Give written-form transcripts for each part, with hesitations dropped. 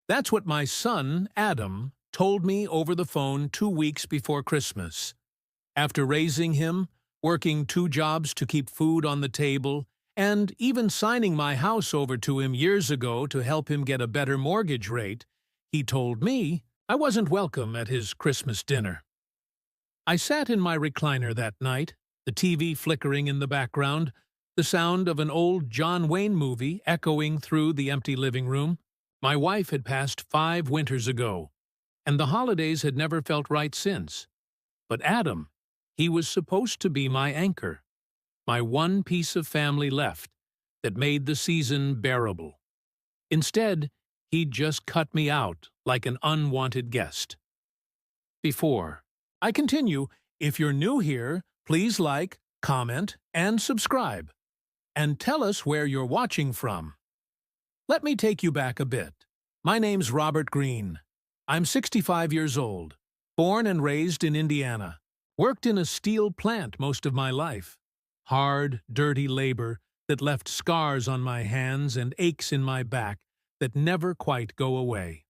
That's what my son, Adam, told me over the phone 2 weeks before Christmas. After raising him, working 2 jobs to keep food on the table, and even signing my house over to him years ago to help him get a better mortgage rate, he told me I wasn't welcome at his Christmas dinner. I sat in my recliner that night, the TV flickering in the background, the sound of an old John Wayne movie echoing through the empty living room. My wife had passed 5 winters ago, and the holidays had never felt right since. But Adam, he was supposed to be my anchor, my one piece of family left that made the season bearable. Instead, he'd just cut me out like an unwanted guest. Before I continue, if you're new here, please like, comment, and subscribe. And tell us where you're watching from. Let me take you back a bit. My name's Robert Green. I'm 65 years old, born and raised in Indiana. Worked in a steel plant most of my life. Hard, dirty labor that left scars on my hands and aches in my back that never quite go away.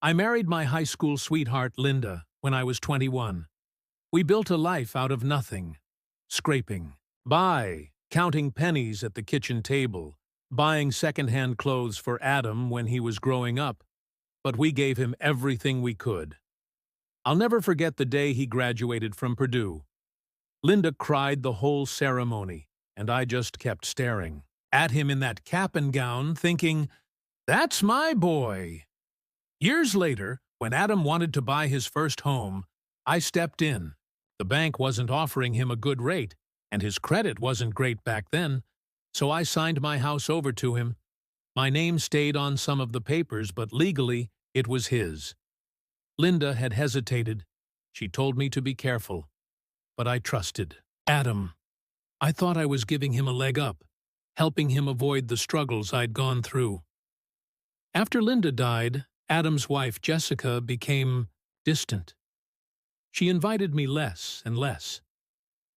I married my high school sweetheart, Linda, when I was 21. We built a life out of nothing, scraping by, counting pennies at the kitchen table, buying second-hand clothes for Adam when he was growing up, but we gave him everything we could. I'll never forget the day he graduated from Purdue. Linda cried the whole ceremony, and I just kept staring at him in that cap and gown, thinking, "That's my boy." Years later, when Adam wanted to buy his first home, I stepped in. The bank wasn't offering him a good rate, and his credit wasn't great back then, so I signed my house over to him. My name stayed on some of the papers, but legally, it was his. Linda had hesitated. She told me to be careful, but I trusted. Adam. I thought I was giving him a leg up, helping him avoid the struggles I'd gone through. After Linda died, Adam's wife, Jessica, became distant. She invited me less and less.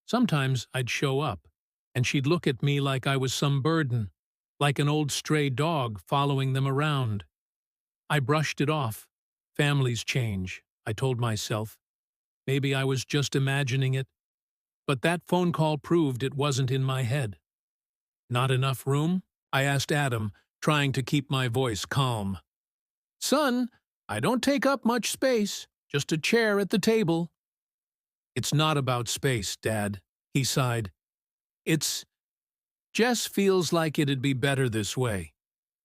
Sometimes I'd show up, and she'd look at me like I was some burden, like an old stray dog following them around. I brushed it off. Families change, I told myself. Maybe I was just imagining it. But that phone call proved it wasn't in my head. Not enough room? I asked Adam, trying to keep my voice calm. "Son, I don't take up much space, just a chair at the table." "It's not about space, Dad," he sighed. Jess feels like it'd be better this way.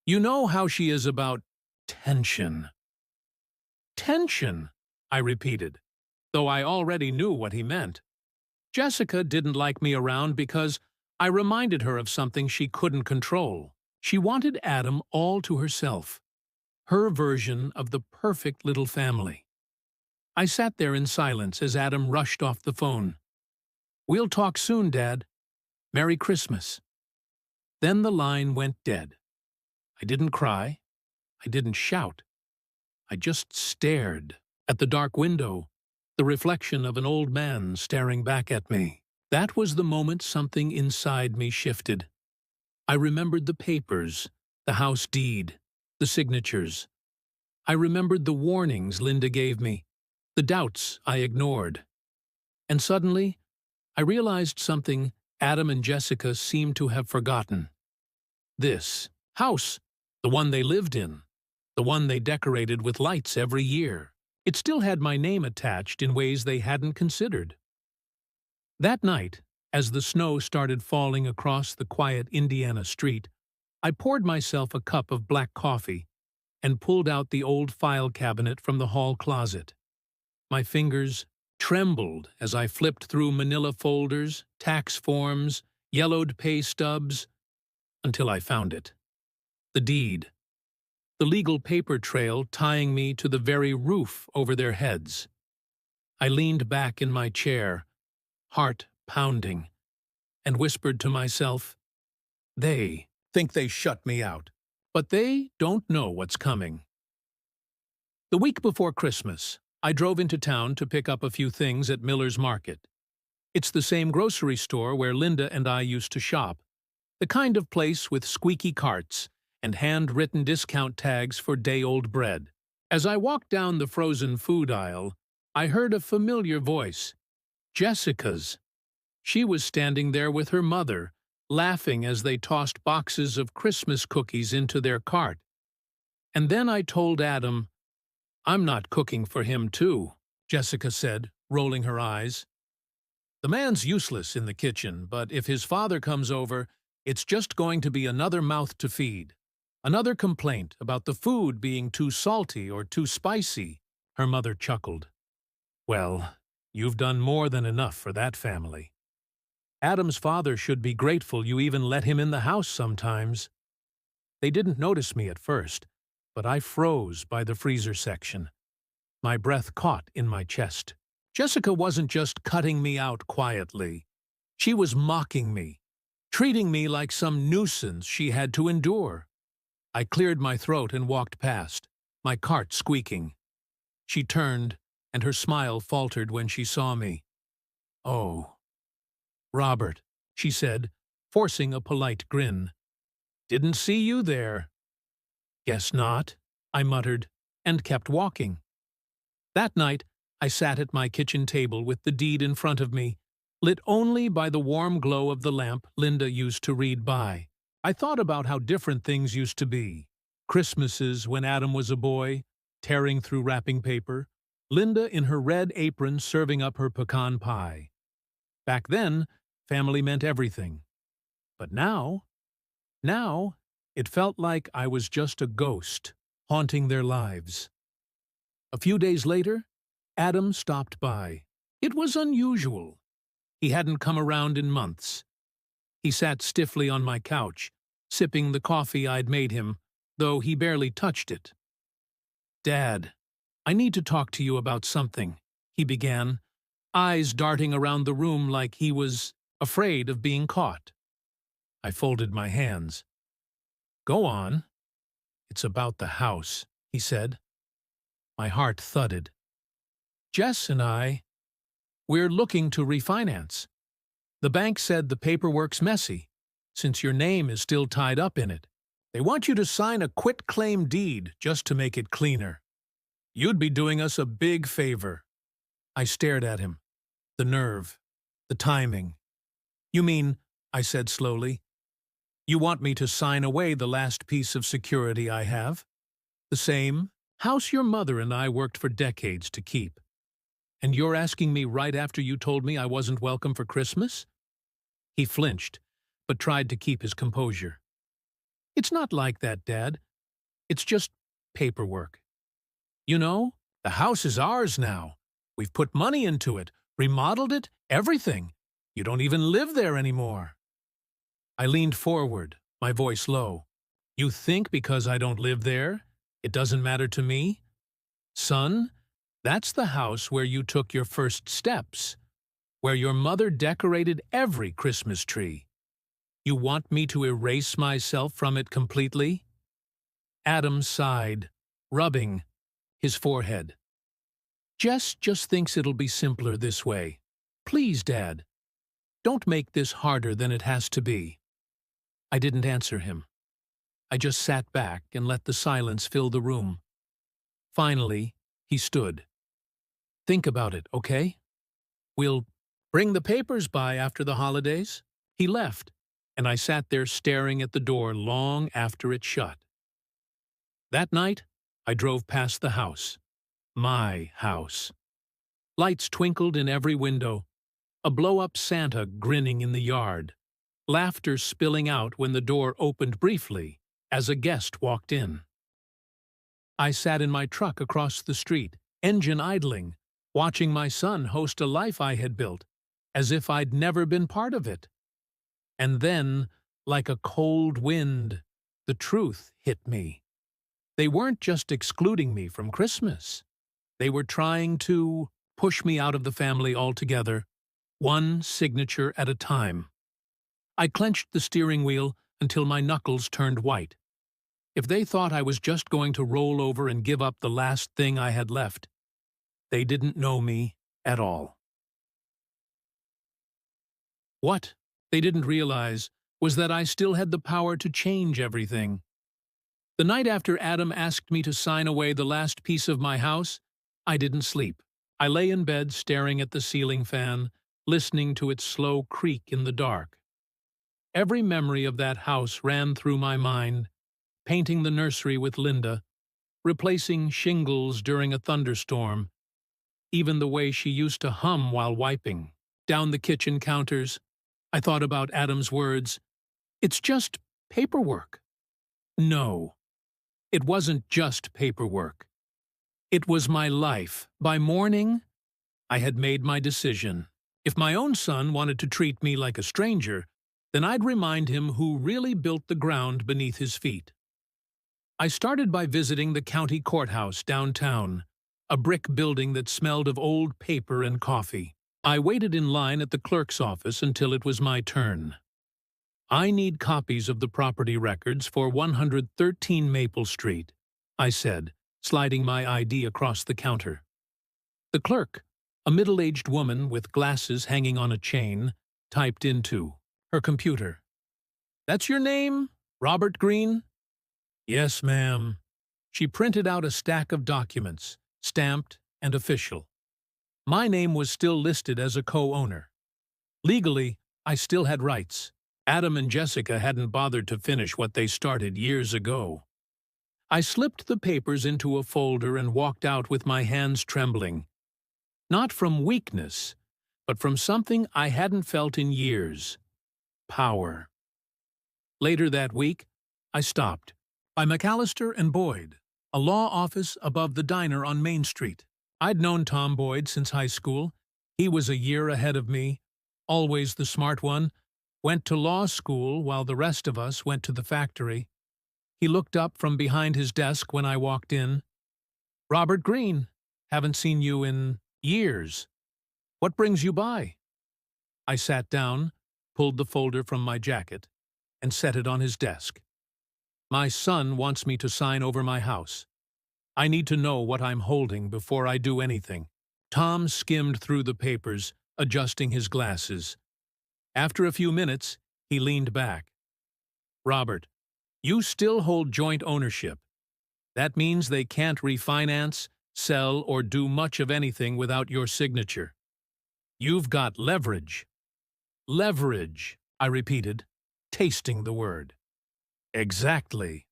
You know how she is about tension." "Tension," I repeated, though I already knew what he meant. Jessica didn't like me around because I reminded her of something she couldn't control. She wanted Adam all to herself, her version of the perfect little family. I sat there in silence as Adam rushed off the phone. "We'll talk soon, Dad. Merry Christmas." Then the line went dead. I didn't cry. I didn't shout. I just stared at the dark window, the reflection of an old man staring back at me. That was the moment something inside me shifted. I remembered the papers, the house deed, the signatures. I remembered the warnings Linda gave me, the doubts I ignored. And suddenly, I realized something Adam and Jessica seemed to have forgotten. This house, the one they lived in, the one they decorated with lights every year. It still had my name attached in ways they hadn't considered. That night, as the snow started falling across the quiet Indiana street, I poured myself a cup of black coffee and pulled out the old file cabinet from the hall closet. My fingers trembled as I flipped through manila folders, tax forms, yellowed pay stubs, until I found it. The deed. The legal paper trail tying me to the very roof over their heads. I leaned back in my chair, heart pounding, and whispered to myself, "They think they shut me out, but they don't know what's coming." The week before Christmas, I drove into town to pick up a few things at Miller's Market. It's the same grocery store where Linda and I used to shop, the kind of place with squeaky carts and handwritten discount tags for day-old bread. As I walked down the frozen food aisle, I heard a familiar voice, Jessica's. She was standing there with her mother, laughing as they tossed boxes of Christmas cookies into their cart. And then I told Adam, "I'm not cooking for him too," Jessica said, rolling her eyes. "The man's useless in the kitchen, but if his father comes over, it's just going to be another mouth to feed. Another complaint about the food being too salty or too spicy," her mother chuckled. "Well, you've done more than enough for that family. Adam's father should be grateful you even let him in the house sometimes." They didn't notice me at first, but I froze by the freezer section. My breath caught in my chest. Jessica wasn't just cutting me out quietly. She was mocking me, treating me like some nuisance she had to endure. I cleared my throat and walked past, my cart squeaking. She turned, and her smile faltered when she saw me. "Oh, Robert," she said, forcing a polite grin. "Didn't see you there." "Guess not," I muttered, and kept walking. That night, I sat at my kitchen table with the deed in front of me, lit only by the warm glow of the lamp Linda used to read by. I thought about how different things used to be. Christmases when Adam was a boy, tearing through wrapping paper, Linda in her red apron serving up her pecan pie. Back then, family meant everything. But now, it felt like I was just a ghost, haunting their lives. A few days later, Adam stopped by. It was unusual. He hadn't come around in months. He sat stiffly on my couch, sipping the coffee I'd made him, though he barely touched it. "Dad, I need to talk to you about something," he began, eyes darting around the room like he was afraid of being caught. I folded my hands. "Go on." "It's about the house," he said. My heart thudded. "Jess and we're looking to refinance. The bank said the paperwork's messy, since your name is still tied up in it. They want you to sign a quitclaim deed just to make it cleaner. You'd be doing us a big favor." I stared at him. The nerve. The timing. "You mean," I said slowly, "you want me to sign away the last piece of security I have? The same house your mother and I worked for decades to keep. And you're asking me right after you told me I wasn't welcome for Christmas?" He flinched, but tried to keep his composure. "It's not like that, Dad. It's just paperwork. You know, the house is ours now. We've put money into it, remodeled it, everything. You don't even live there anymore." I leaned forward, my voice low. "You think because I don't live there, it doesn't matter to me? Son, that's the house where you took your first steps, where your mother decorated every Christmas tree. You want me to erase myself from it completely?" Adam sighed, rubbing his forehead. "Jess just thinks it'll be simpler this way. Please, Dad, don't make this harder than it has to be." I didn't answer him. I just sat back and let the silence fill the room. Finally, he stood. "Think about it, okay? We'll bring the papers by after the holidays." He left, and I sat there staring at the door long after it shut. That night, I drove past the house. My house. Lights twinkled in every window, a blow-up Santa grinning in the yard, laughter spilling out when the door opened briefly as a guest walked in. I sat in my truck across the street, engine idling, watching my son host a life I had built, as if I'd never been part of it. And then, like a cold wind, the truth hit me. They weren't just excluding me from Christmas. They were trying to push me out of the family altogether, one signature at a time. I clenched the steering wheel until my knuckles turned white. If they thought I was just going to roll over and give up the last thing I had left, they didn't know me at all. What they didn't realize was that I still had the power to change everything. The night after Adam asked me to sign away the last piece of my house, I didn't sleep. I lay in bed staring at the ceiling fan, listening to its slow creak in the dark. Every memory of that house ran through my mind, painting the nursery with Linda, replacing shingles during a thunderstorm, even the way she used to hum while wiping down the kitchen counters. I thought about Adam's words, "It's just paperwork." No, it wasn't just paperwork. It was my life. By morning, I had made my decision. If my own son wanted to treat me like a stranger, then I'd remind him who really built the ground beneath his feet. I started by visiting the county courthouse downtown, a brick building that smelled of old paper and coffee. I waited in line at the clerk's office until it was my turn. "I need copies of the property records for 113 Maple Street," I said, sliding my ID across the counter. The clerk, a middle-aged woman with glasses hanging on a chain, typed into her computer. "That's your name, Robert Green?" "Yes, ma'am." She printed out a stack of documents, stamped and official. My name was still listed as a co-owner. Legally, I still had rights. Adam and Jessica hadn't bothered to finish what they started years ago. I slipped the papers into a folder and walked out with my hands trembling. Not from weakness, but from something I hadn't felt in years. Power. Later that week, I stopped by McAllister and Boyd, a law office above the diner on Main Street. I'd known Tom Boyd since high school. He was a year ahead of me, always the smart one, went to law school while the rest of us went to the factory. He looked up from behind his desk when I walked in. "Robert Green, haven't seen you in years. What brings you by?" I sat down, pulled the folder from my jacket, and set it on his desk. "My son wants me to sign over my house. I need to know what I'm holding before I do anything." Tom skimmed through the papers, adjusting his glasses. After a few minutes, he leaned back. "Robert, you still hold joint ownership. That means they can't refinance, sell, or do much of anything without your signature. You've got leverage." "Leverage," I repeated, tasting the word. "Exactly.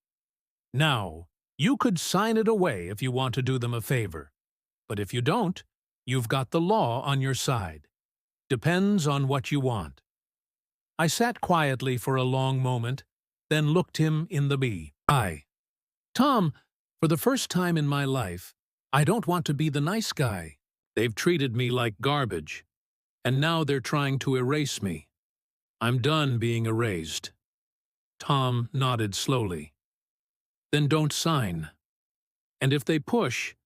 Now, you could sign it away if you want to do them a favor. But if you don't, you've got the law on your side. Depends on what you want." I sat quietly for a long moment, then looked him in the eye. "Tom, for the first time in my life, I don't want to be the nice guy. They've treated me like garbage, and now they're trying to erase me. I'm done being erased." Tom nodded slowly. "Then don't sign. And if they push,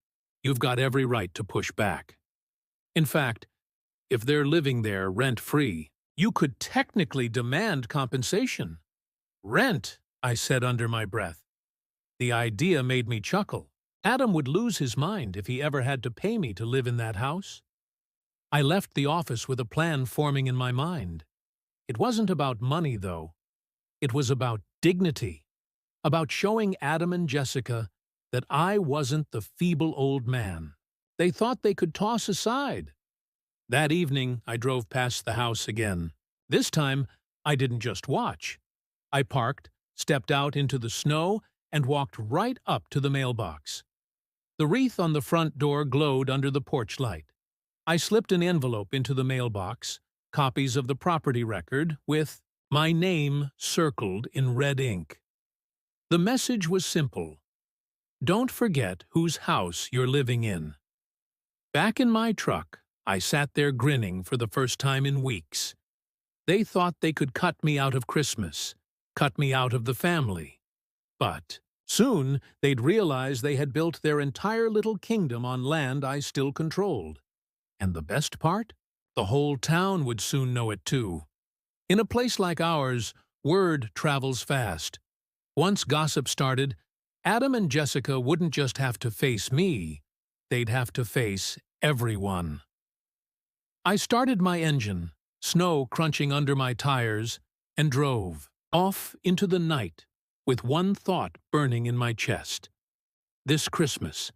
you've got every right to push back. In fact, if they're living there rent-free, you could technically demand compensation." "Rent," I said under my breath. The idea made me chuckle. Adam would lose his mind if he ever had to pay me to live in that house. I left the office with a plan forming in my mind. It wasn't about money, though. It was about dignity, about showing Adam and Jessica that I wasn't the feeble old man they thought they could toss aside. That evening, I drove past the house again. This time, I didn't just watch. I parked, stepped out into the snow, and walked right up to the mailbox. The wreath on the front door glowed under the porch light. I slipped an envelope into the mailbox, copies of the property record, with my name circled in red ink. The message was simple. Don't forget whose house you're living in. Back in my truck, I sat there grinning for the first time in weeks. They thought they could cut me out of Christmas, cut me out of the family. But soon they'd realize they had built their entire little kingdom on land I still controlled. And the best part? The whole town would soon know it too. In a place like ours, word travels fast. Once gossip started, Adam and Jessica wouldn't just have to face me, they'd have to face everyone. I started my engine, snow crunching under my tires, and drove off into the night with one thought burning in my chest. This Christmas,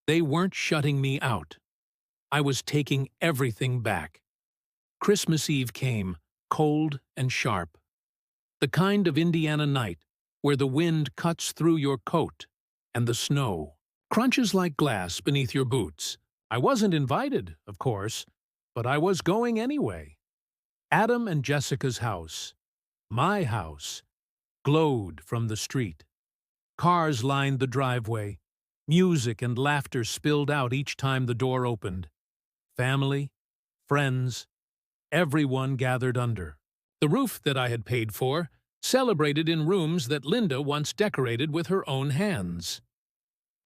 they weren't shutting me out. I was taking everything back. Christmas Eve came, cold and sharp. The kind of Indiana night where the wind cuts through your coat and the snow crunches like glass beneath your boots. I wasn't invited, of course, but I was going anyway. Adam and Jessica's house, my house, glowed from the street. Cars lined the driveway. Music and laughter spilled out each time the door opened. Family, friends, everyone gathered under. The roof that I had paid for celebrated in rooms that Linda once decorated with her own hands.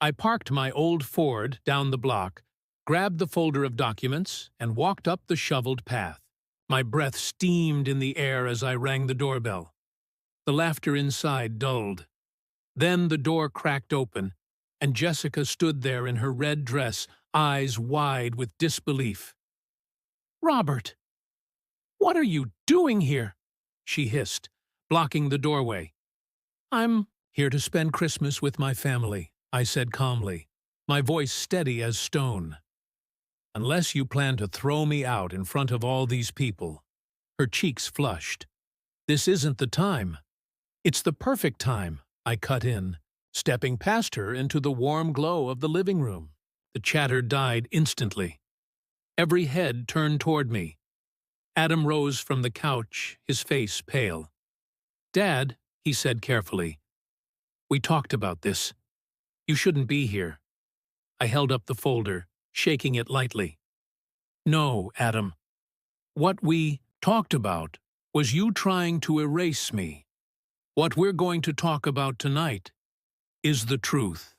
I parked my old Ford down the block, grabbed the folder of documents, and walked up the shoveled path. My breath steamed in the air as I rang the doorbell. The laughter inside dulled. Then the door cracked open, and Jessica stood there in her red dress, eyes wide with disbelief. "Robert, what are you doing here?" she hissed, blocking the doorway. "I'm here to spend Christmas with my family," I said calmly, my voice steady as stone. "Unless you plan to throw me out in front of all these people." Her cheeks flushed. "This isn't the time." "It's the perfect time," I cut in, stepping past her into the warm glow of the living room. The chatter died instantly. Every head turned toward me. Adam rose from the couch, his face pale. "Dad," he said carefully, "we talked about this. You shouldn't be here." I held up the folder, shaking it lightly. "No, Adam. What we talked about was you trying to erase me. What we're going to talk about tonight is the truth."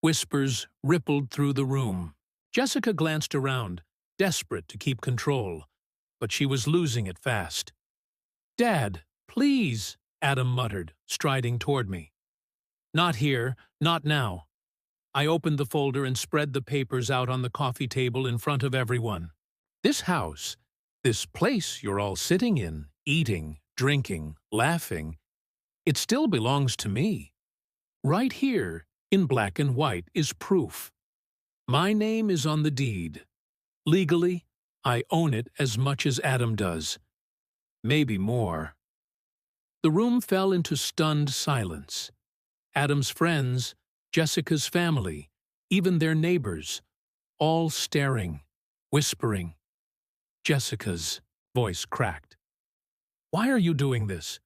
Whispers rippled through the room. Jessica glanced around, desperate to keep control, but she was losing it fast. "Dad, please," Adam muttered, striding toward me. "Not here, not now." I opened the folder and spread the papers out on the coffee table in front of everyone. "This house, this place you're all sitting in, eating, drinking, laughing, it still belongs to me. Right here, in black and white, is proof. My name is on the deed. Legally, I own it as much as Adam does. Maybe more." The room fell into stunned silence. Adam's friends, Jessica's family, even their neighbors, all staring, whispering. Jessica's voice cracked. "Why are you doing this?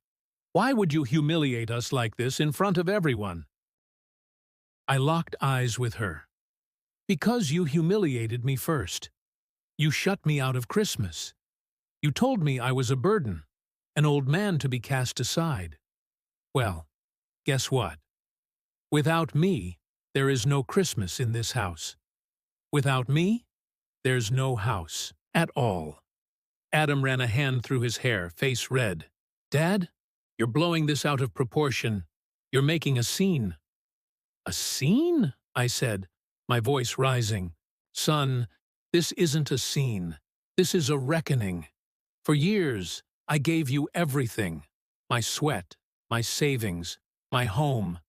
Why would you humiliate us like this in front of everyone?" I locked eyes with her. "Because you humiliated me first. You shut me out of Christmas. You told me I was a burden, an old man to be cast aside. Well, guess what? Without me, there is no Christmas in this house. Without me, there's no house at all." Adam ran a hand through his hair, face red. "Dad, you're blowing this out of proportion. You're making a scene." "A scene?" I said, my voice rising. "Son, this isn't a scene. This is a reckoning. For years, I gave you everything. My sweat, my savings, my home.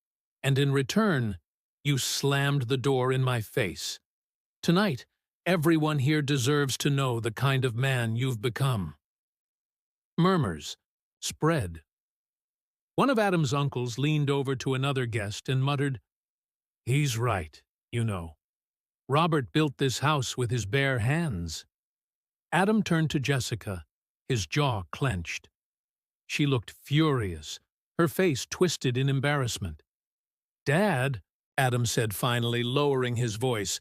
And in return, you slammed the door in my face. Tonight, everyone here deserves to know the kind of man you've become." Murmurs spread. One of Adam's uncles leaned over to another guest and muttered, "He's right, you know. Robert built this house with his bare hands." Adam turned to Jessica, his jaw clenched. She looked furious, her face twisted in embarrassment. "Dad," Adam said finally, lowering his voice,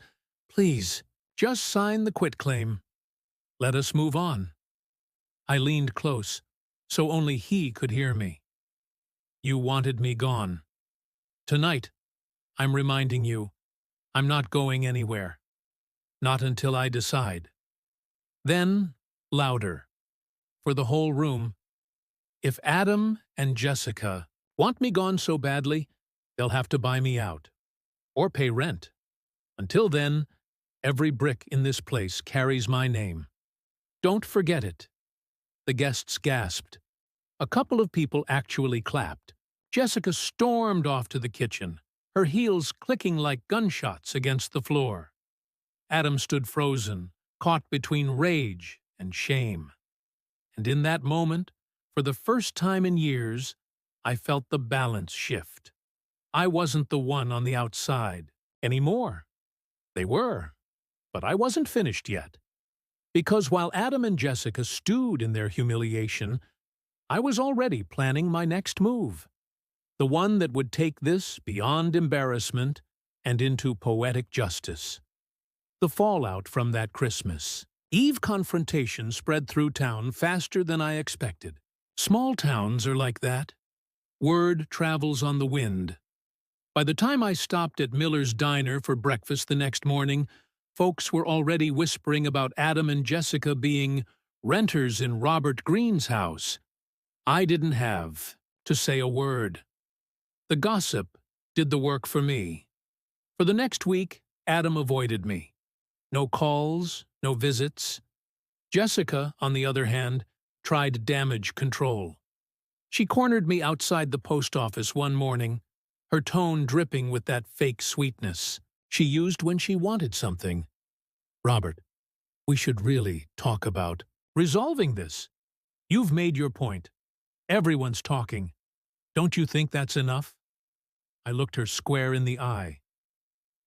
"please, just sign the quitclaim. Let us move on." I leaned close, so only he could hear me. "You wanted me gone. Tonight, I'm reminding you, I'm not going anywhere. Not until I decide." Then, louder, for the whole room, "If Adam and Jessica want me gone so badly, they'll have to buy me out, or pay rent. Until then, every brick in this place carries my name. Don't forget it." The guests gasped. A couple of people actually clapped. Jessica stormed off to the kitchen, her heels clicking like gunshots against the floor. Adam stood frozen, caught between rage and shame. And in that moment, for the first time in years, I felt the balance shift. I wasn't the one on the outside anymore. They were, but I wasn't finished yet. Because while Adam and Jessica stewed in their humiliation, I was already planning my next move. The one that would take this beyond embarrassment and into poetic justice. The fallout from that Christmas Eve confrontation spread through town faster than I expected. Small towns are like that. Word travels on the wind. By the time I stopped at Miller's Diner for breakfast the next morning, folks were already whispering about Adam and Jessica being renters in Robert Greene's house. I didn't have to say a word. The gossip did the work for me. For the next week, Adam avoided me. No calls, no visits. Jessica, on the other hand, tried damage control. She cornered me outside the post office one morning, her tone dripping with that fake sweetness she used when she wanted something. "Robert, we should really talk about resolving this. You've made your point. Everyone's talking. Don't you think that's enough?" I looked her square in the eye.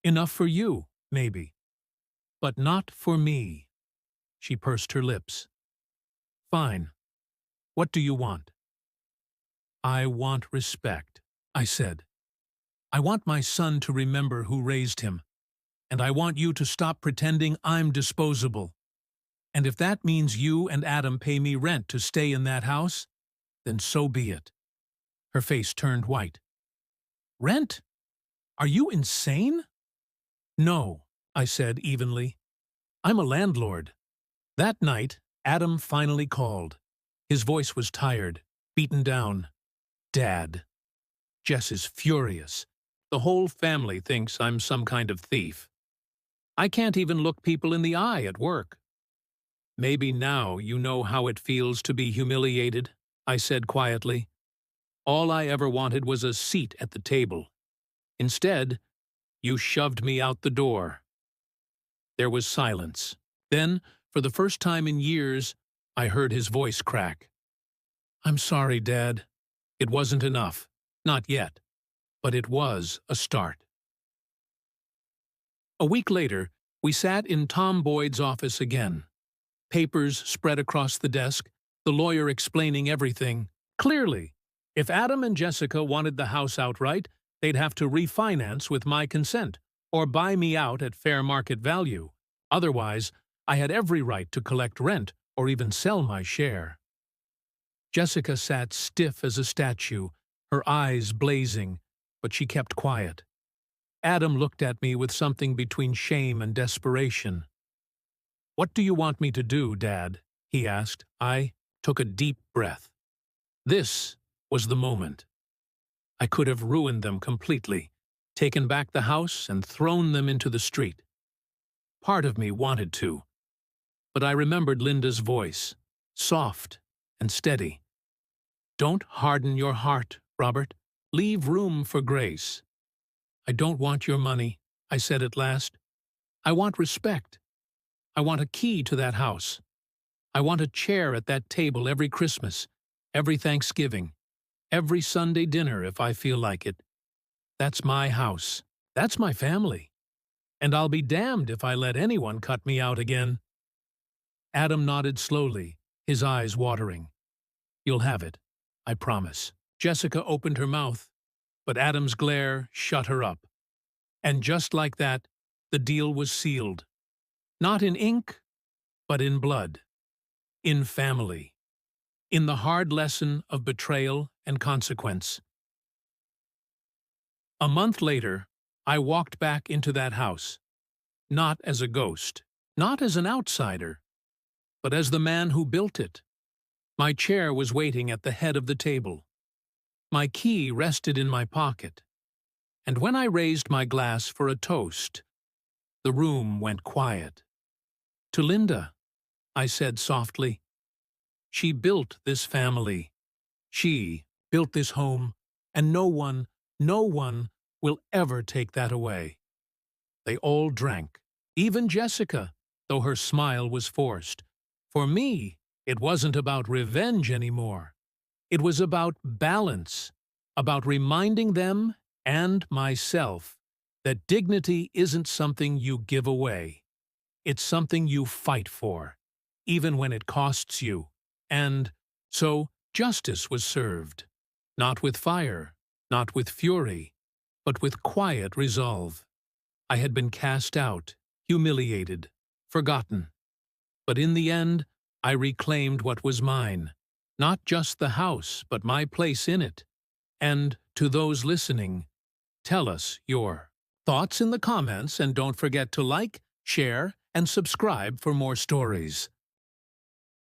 "Enough for you, maybe. But not for me." She pursed her lips. "Fine. What do you want?" "I want respect," I said. "I want my son to remember who raised him. And I want you to stop pretending I'm disposable. And if that means you and Adam pay me rent to stay in that house, then so be it." Her face turned white. "Rent? Are you insane?" "No," I said evenly. "I'm a landlord." That night, Adam finally called. His voice was tired, beaten down. "Dad, Jess is furious. The whole family thinks I'm some kind of thief. I can't even look people in the eye at work." "Maybe now you know how it feels to be humiliated," I said quietly. "All I ever wanted was a seat at the table. Instead, you shoved me out the door." There was silence. Then, for the first time in years, I heard his voice crack. "I'm sorry, Dad. It wasn't enough. Not yet. But it was a start." A week later, we sat in Tom Boyd's office again. Papers spread across the desk, the lawyer explaining everything. Clearly, if Adam and Jessica wanted the house outright, they'd have to refinance with my consent, or buy me out at fair market value. Otherwise, I had every right to collect rent or even sell my share. Jessica sat stiff as a statue, her eyes blazing, but she kept quiet. Adam looked at me with something between shame and desperation. "What do you want me to do, Dad?" he asked. I took a deep breath. This was the moment. I could have ruined them completely, taken back the house and thrown them into the street. Part of me wanted to, but I remembered Linda's voice, soft and steady. "Don't harden your heart, Robert. Leave room for grace." "I don't want your money," I said at last. "I want respect. I want a key to that house. I want a chair at that table every Christmas, every Thanksgiving, every Sunday dinner if I feel like it. That's my house. That's my family. And I'll be damned if I let anyone cut me out again." Adam nodded slowly, his eyes watering. "You'll have it, I promise." Jessica opened her mouth, but Adam's glare shut her up. And just like that, the deal was sealed. Not in ink, but in blood. In family. In the hard lesson of betrayal and consequence. A month later, I walked back into that house. Not as a ghost, not as an outsider, but as the man who built it. My chair was waiting at the head of the table. My key rested in my pocket. And when I raised my glass for a toast, the room went quiet. "To Linda," I said softly. "She built this family. She built this home and no one will ever take that away. They all drank, even Jessica, though her smile was forced. For me, it wasn't about revenge anymore. It was about balance, about reminding them and myself that dignity isn't something you give away. It's something you fight for, even when it costs you. And so justice was served, not with fire, not with fury, but with quiet resolve. I had been cast out, humiliated, forgotten. But in the end, I reclaimed what was mine, not just the house, but my place in it. And to those listening, tell us your thoughts in the comments, and don't forget to like, share, and subscribe for more stories.